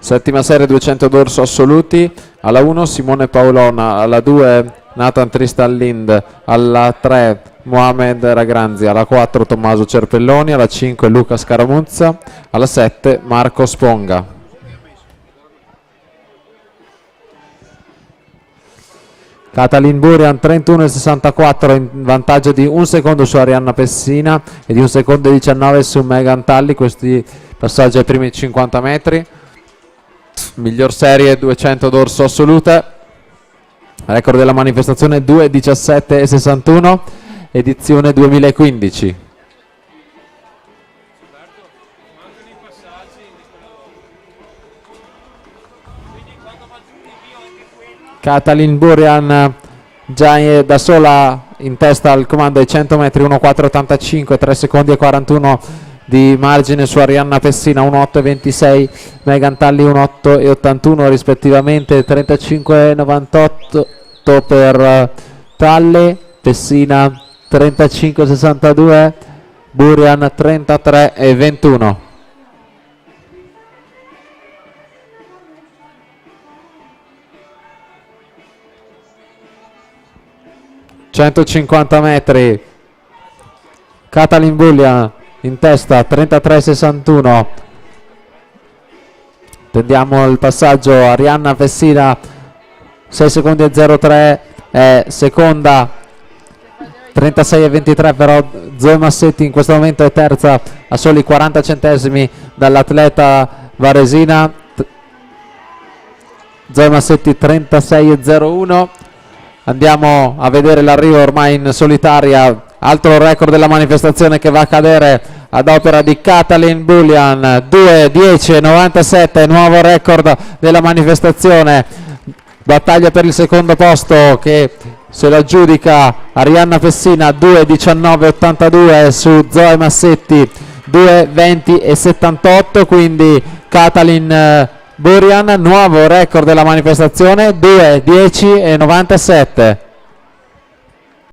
Settima serie 200 d'orso assoluti. Alla 1 Simone Paolona, alla 2 Nathan Tristan Lind, alla 3 Mohamed Ragranzi, alla 4 Tommaso Cerpelloni, alla 5 Luca Scaramuzza, alla 7 Marco Sponga. Katalin Burian 31,64 in vantaggio di 1 secondo su Arianna Pessina e di 1 secondo e 19 su Megan Talli. Questi passaggi ai primi 50 metri. Miglior serie 200 d'orso assolute, record della manifestazione 2,17,61, edizione 2015. Katalin Burian già da sola in testa al comando ai 100 metri, 1,4,85, 3 secondi e 41 di margine su Arianna Pessina, 1,8,26, Megan Talli 1,8,81 rispettivamente, 35,98 per Talli, Pessina 35,62, Burian 33,21. (150 metri) Katalin Burian in testa 33,61. Tendiamo il passaggio. Arianna Pessina 6 secondi e 03 è seconda, 36,23, però Zoe Massetti in questo momento è terza a soli 40 centesimi dall'atleta varesina. Zoe Massetti 36,01. Andiamo a vedere l'arrivo ormai in solitaria, altro record della manifestazione che va a cadere ad opera di Katalin Burian, 2:10,97, nuovo record della manifestazione. Battaglia per il secondo posto che se lo aggiudica Arianna Pessina, 2:19,82 su Zoe Massetti, 2:20,78, quindi Katalin Burian, nuovo record della manifestazione, 2:10,97.